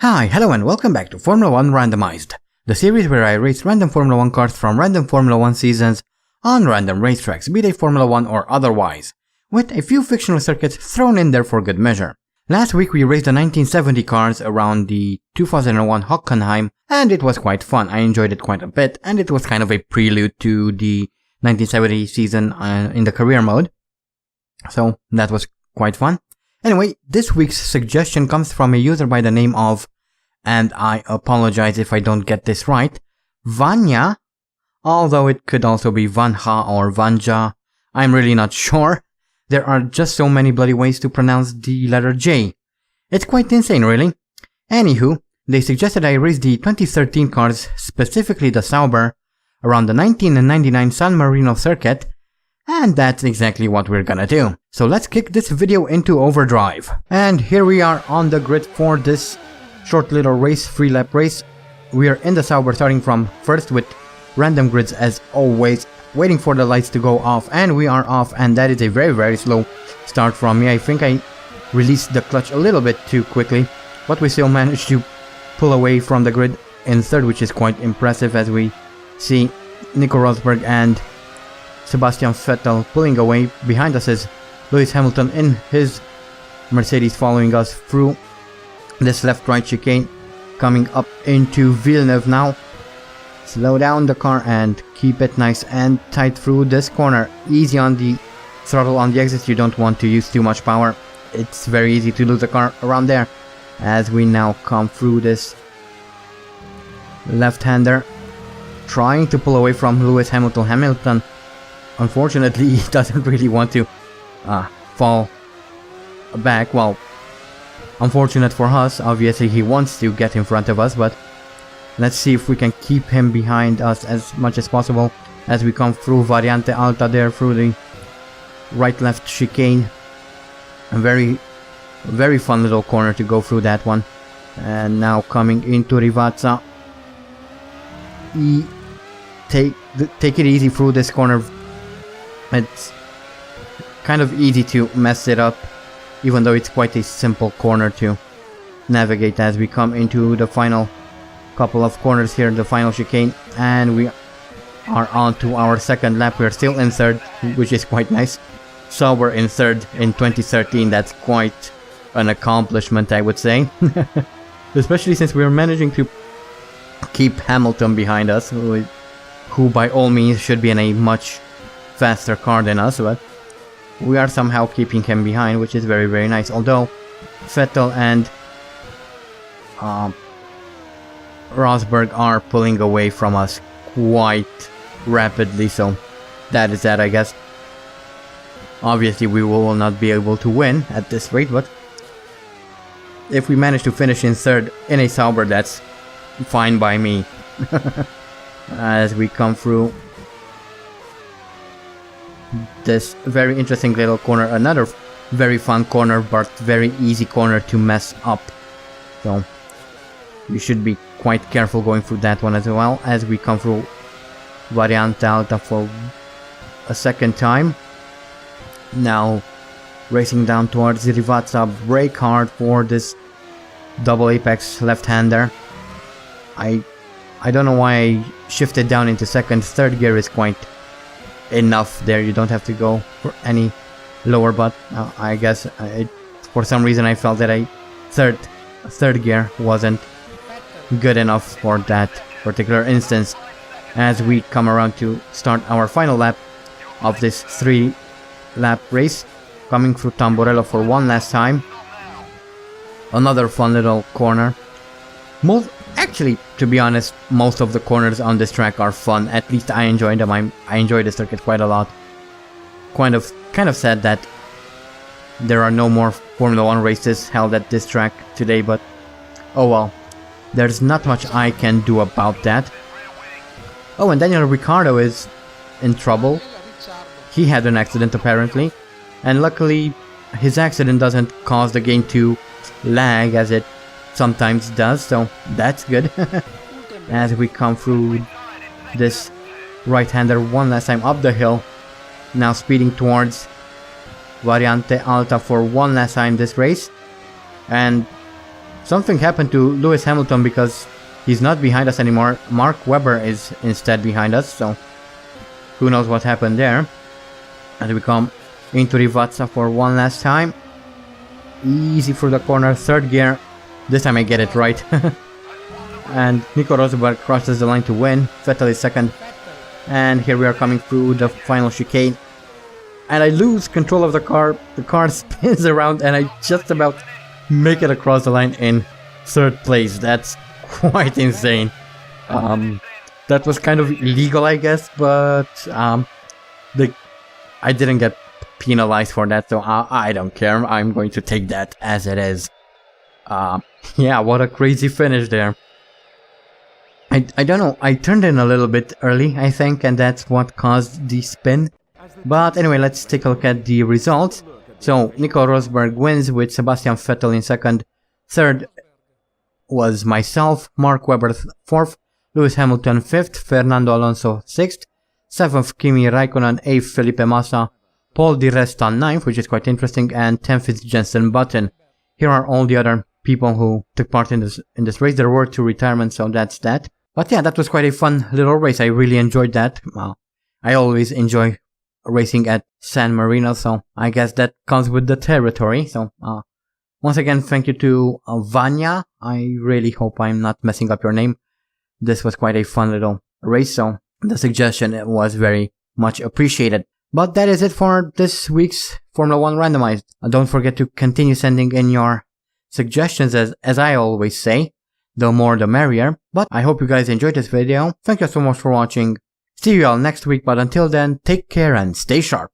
Hi, hello and welcome back to Formula 1 Randomized, the series where I race random Formula 1 cars from random Formula 1 seasons on random racetracks, be they Formula 1 or otherwise, with a few fictional circuits thrown in there for good measure. Last week we raced the 1970 cars around the 2001 Hockenheim, and it was quite fun. I enjoyed it quite a bit, and it was kind of a prelude to the 1970 season in the career mode, so that was quite fun. Anyway, this week's suggestion comes from a user by the name of, and I apologize if I don't get this right, Vanya, although it could also be Vanja or Vanja, I'm really not sure. There are just so many bloody ways to pronounce the letter J. It's quite insane, really. Anywho, they suggested I race the 2013 cars, specifically the Sauber, around the 1999 San Marino circuit, and that's exactly what we're gonna do. So let's kick this video into overdrive. And here we are on the grid for this short little race, 3-lap race. We are in the Sauber starting from first with random grids as always, waiting for the lights to go off, and we are off, and that is a very slow start from me. I think I released the clutch a little bit too quickly, but we still managed to pull away from the grid in third, which is quite impressive as we see Nico Rosberg and Sebastian Vettel pulling away. Behind us is Lewis Hamilton in his Mercedes following us through this left-right chicane, coming up into Villeneuve now. Slow down the car and keep it nice and tight through this corner. Easy on the throttle on the exit, you don't want to use too much power. It's very easy to lose the car around there as we now come through this left-hander, trying to pull away from Lewis Hamilton. Hamilton, unfortunately, he doesn't really want to fall back. Well, unfortunate for us, obviously he wants to get in front of us, but let's see if we can keep him behind us as much as possible as we come through Variante Alta there, through the right-left chicane. A very fun little corner to go through that one. And now coming into Rivazza. Take it easy through this corner. It's kind of easy to mess it up, even though it's quite a simple corner to navigate as we come into the final couple of corners here, the final chicane, and we are on to our second lap. We're still in third, which is quite nice. So we're in third in 2013, that's quite an accomplishment, I would say. Especially since we're managing to keep Hamilton behind us, who by all means should be in a much faster car than us, but we are somehow keeping him behind, which is very nice. Although Vettel and Rosberg are pulling away from us quite rapidly, so that is that, I guess. Obviously we will not be able to win at this rate, but if we manage to finish in third in a Sauber, that's fine by me. As we come through this very interesting little corner, another very fun corner, but very easy corner to mess up, so you should be quite careful going through that one as well, as we come through Variante Alta for a second time. Now racing down towards Rivazza, brake hard for this double apex left-hander. I don't know why I shifted down into second. Third gear is quite enough there, you don't have to go for any lower, but I guess for some reason I felt that third gear wasn't good enough for that particular instance. As we come around to start our final lap of this 3-lap race, coming through Tamburello for one last time. Another fun little corner. Actually, to be honest, most of the corners on this track are fun. At least I enjoy them. I enjoy the circuit quite a lot. Kind of sad that there are no more Formula 1 races held at this track today, but oh well. There's not much I can do about that. Oh, and Daniel Ricciardo is in trouble. He had an accident apparently, and luckily his accident doesn't cause the game to lag as it sometimes does, so that's good. As we come through this right-hander one last time up the hill, now speeding towards Variante Alta for one last time this race, and something happened to Lewis Hamilton because he's not behind us anymore. Mark Webber is instead behind us, so who knows what happened there. And we come into Rivazza for one last time. Easy through the corner, third gear. This time I get it right. And Nico Rosberg crosses the line to win. Vettel is second. And here we are coming through the final chicane. And I lose control of the car. The car spins around and I just about make it across the line in third place. That's quite insane. That was kind of illegal, I guess, but I didn't get penalized for that, so I don't care. I'm going to take that as it is. Yeah, what a crazy finish there. I don't know, I turned in a little bit early, I think, and that's what caused the spin. But anyway, let's take a look at the results. So, Nico Rosberg wins with Sebastian Vettel in second. Third was myself, Mark Webber fourth, Lewis Hamilton fifth, Fernando Alonso sixth, seventh Kimi Raikkonen, eighth Felipe Massa, Paul Di Resta ninth, which is quite interesting, and 10th is Jensen Button. Here are all the other people who took part in this race. There were 2 retirements, so that's that. But yeah, that was quite a fun little race. I really enjoyed that. I always enjoy racing at San Marino, so I guess that comes with the territory. So once again, thank you to Vanya. I really hope I'm not messing up your name. This was quite a fun little race, so the suggestion was very much appreciated. But that is it for this week's Formula 1 Randomized. Don't forget to continue sending in your suggestions, as I always say. The more the merrier. But I hope you guys enjoyed this video. Thank you so much for watching. See you all next week, but until then, take care and stay sharp.